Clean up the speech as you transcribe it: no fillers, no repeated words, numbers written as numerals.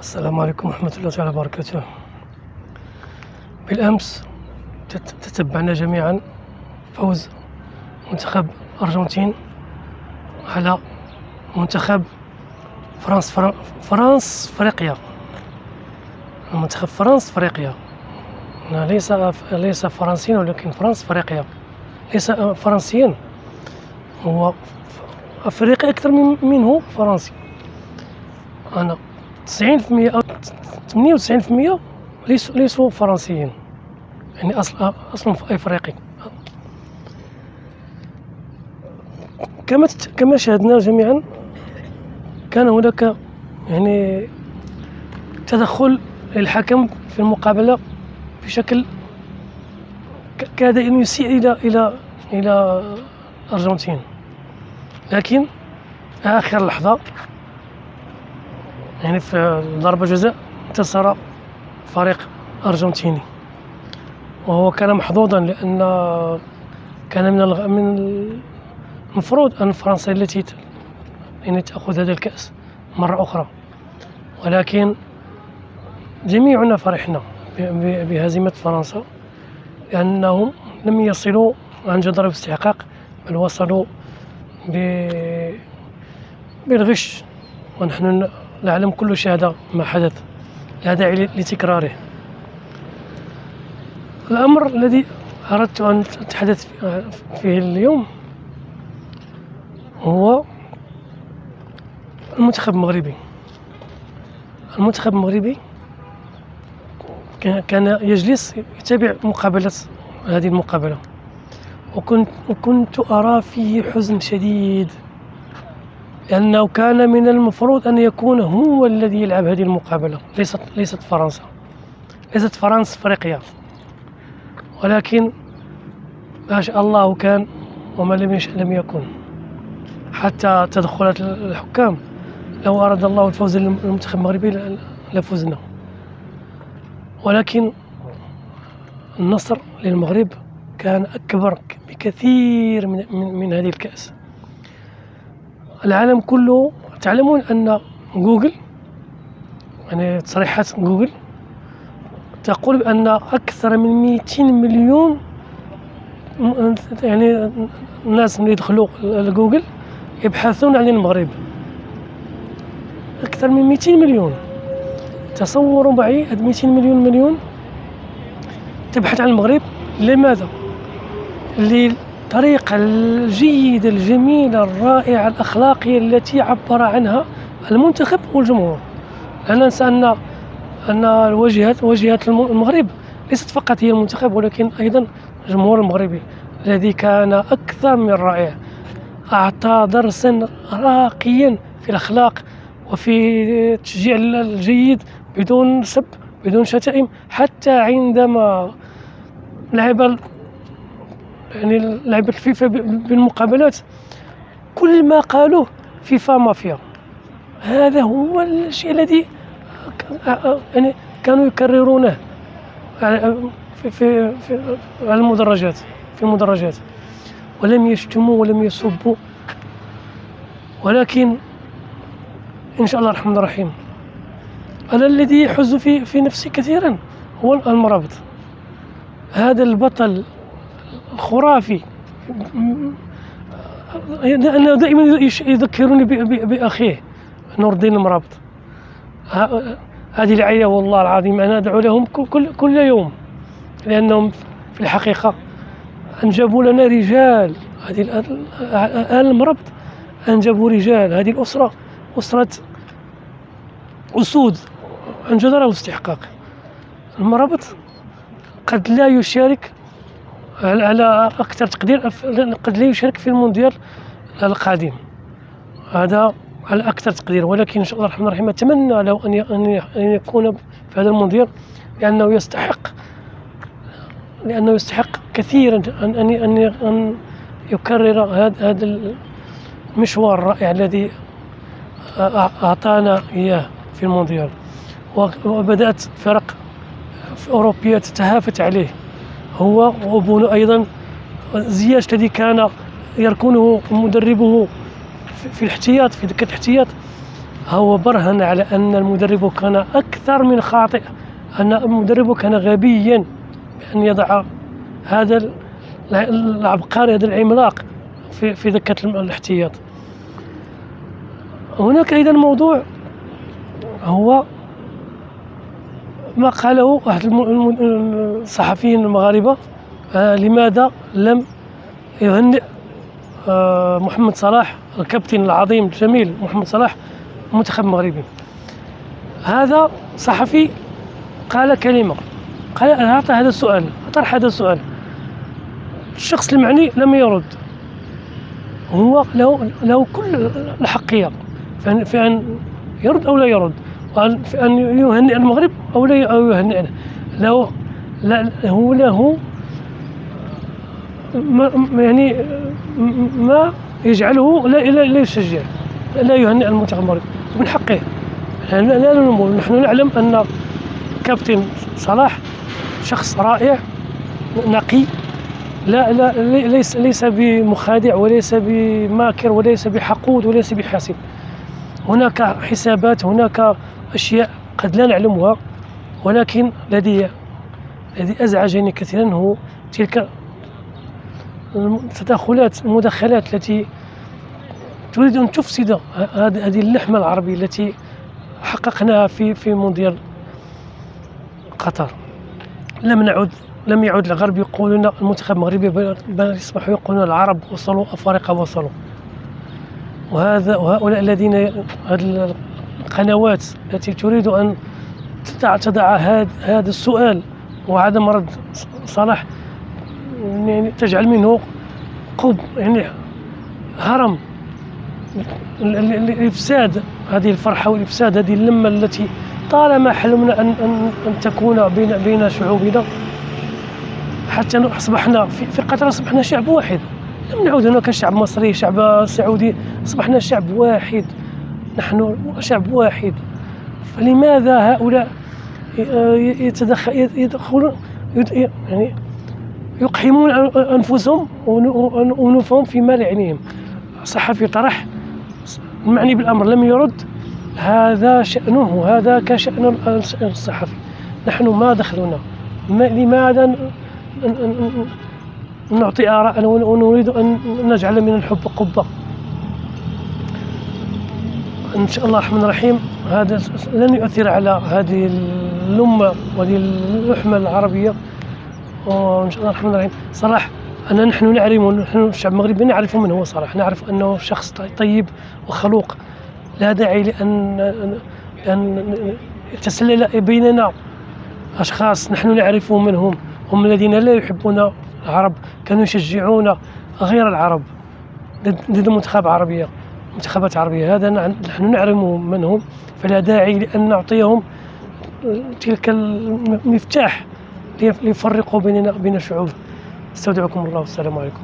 السلام عليكم ورحمة الله تعالى وبركاته. بالأمس تتبعنا جميعا فوز منتخب الأرجنتين على منتخب فرنسا افريقيا. منتخب فرنسا افريقيا ليس فرنسيين، ولكن فرنسا افريقيا، ليس فرنسيين، هو افريقي اكثر منه فرنسي. انا 90% او 98% ليسوا فرنسيين، يعني اصلا افريقي. كما شاهدنا جميعا، كان هناك يعني تدخل للحكم في المقابلة بشكل كاد أن يسيء إلى الأرجنتين، لكن آخر لحظة يعني في ضربة جزاء انتصر فريق أرجنتيني، وهو كان محظوظا، لأن كان من المفروض أن فرنسا التي يعني تأخذ هذا الكأس مرة أخرى، ولكن جميعنا فرحنا بهزيمة فرنسا، لأنهم لم يصلوا عن جدار الاستحقاق، بل وصلوا بالغش، ونحن نعلم كل شيء ما حدث، لا داعي لتكراره. الأمر الذي أردت أن أتحدث فيه اليوم هو المنتخب المغربي. المنتخب المغربي كان يجلس يتابع هذه المقابلة، وكنت أرى فيه حزن شديد، لأنه كان من المفروض أن يكون هو الذي يلعب هذه المقابلة، ليست فرنسا، ليست فرنسا افريقيا، ولكن ما شاء الله كان، وما لم يشأ لم يكن. حتى تدخلات الحكام، لو أراد الله الفوز للمنتخب المغربي لفزنا، ولكن النصر للمغرب كان أكبر بكثير من هذه الكأس. العالم كله، تعلمون أن جوجل، يعني تصريحات جوجل تقول بأن أكثر من 200 مليون يعني الناس اللي يدخلوا لجوجل يبحثون عن المغرب، أكثر من 200 مليون. تصوروا معي هاد 200 مليون تبحث عن المغرب. لماذا؟ للطريقة الجيدة الجميلة الرائعة الأخلاقية التي عبر عنها المنتخب والجمهور. لا ننسى أن واجهات المغرب ليست فقط هي المنتخب، ولكن أيضا الجمهور المغربي الذي كان أكثر من رائع، أعطى درسا راقيا في الأخلاق وفي التشجيع الجيد بدون سب، بدون شتائم. حتى عندما لعب الفيفا بالمقابلات، كل ما قالوه فيفا مافيا، هذا هو الشيء الذي يعني كانوا يكررونه في المدرجات، ولم يشتموا ولم يسبوا. ولكن إن شاء الله الرحمن الرحيم، أنا الذي يحز في نفسي كثيرا هو المرابط، هذا البطل الخرافي، أنا دائما يذكرني بأخيه نور الدين المرابط. هذه العائلة والله العظيم أنا أدعو لهم كل يوم، لأنهم في الحقيقة أنجبوا لنا رجال. هذه آل المرابط أنجبوا رجال، هذه الأسرة أسرة أسود عن جدارة واستحقاق. المرابط قد لا يشارك على أكثر تقدير، قد لا يشارك في المونديال القادم، هذا على أكثر تقدير، ولكن إن شاء الله الرحمن الرحيم أتمنى لو أن يكون في هذا المونديال، لأنه يستحق كثيرا أن يكرر هذا المشوار الرائع الذي أعطانا إياه في المونديال. وبدأت فرق أوروبية تتهافت عليه، هو وبونو أيضا. زياش الذي كان يركنه مدربه في الاحتياط، في دكة الاحتياط، هو برهن على أن المدرب كان أكثر من خاطئ، أن المدرب كان غبيا بأن يضع هذا العبقري، هذا العملاق في دكة الاحتياط. هناك أيضا موضوع هو ما قاله أحد الصحفيين المغاربة، لماذا لم يهنئ محمد صلاح الكابتن العظيم الجميل محمد صلاح المنتخب المغربي. هذا صحفي قال كلمة، قال أعطى هذا السؤال، طرح هذا السؤال، الشخص المعني لم يرد. هو له كل الحقية في أن يرد أو لا يرد، في أن يهنئ المغرب أو لا يهنئنا. هو له يعني ما يجعله لا يشجع، لا يهنئ المنتخب المغربي من حقه. نحن نعلم أن كابتن صلاح شخص رائع نقي، ليس بمخادع وليس بماكر وليس بحقود وليس بحاسد. هناك حسابات، هناك أشياء قد لا نعلمها، ولكن الذي أزعجني كثيرا هو تلك المداخلات التي تريد أن تفسد هذه اللحمة العربية التي حققناها في مونديال قطر. لم يعد الغرب يقولون المنتخب المغربي، بل يصبحوا يقولون العرب وصلوا، أفارقة وصلوا. وهؤلاء الذين، هذه القنوات التي تريد أن تضع هذا السؤال وعدم رد صلاح، يعني تجعل منه يعني هرم لإفساد هذه الفرحة وإفساد هذه اللمة التي طالما حلمنا أن تكون بين شعوبنا. حتى أصبحنا في قطر أصبحنا شعب واحد، لم نعود هناك شعب مصري، شعب سعودي، أصبحنا شعب واحد، نحن شعب واحد. فلماذا هؤلاء يدخلون يعني يقحمون أنفسهم وأنوفهم فيما لا يعنيهم؟ صحفي طرح، المعني بالأمر لم يرد، هذا شأنه، هذا كشأن الصحفي. نحن ما دخلنا، لماذا نعطي آراءنا ونريد أن نجعل من الحب قبة؟ إن شاء الله الرحمن الرحيم هذا لن يؤثر على هذه اللمة وهذه اللحمة العربية، وإن شاء الله الرحمن الرحيم. صلاح نحن نعرف، نحن الشعب المغربي نعرف من هو صلاح، نعرف أنه شخص طيب وخلوق، لا داعي لأن يتسلل بيننا أشخاص نحن نعرفهم من هم الذين لا يحبون العرب، كانوا يشجعون غير العرب ضد منتخبات عربية. هذا نحن نعلم من هم، فلا داعي لأن نعطيهم تلك المفتاح ليفرقوا بين الشعوب. استودعكم الله والسلام عليكم.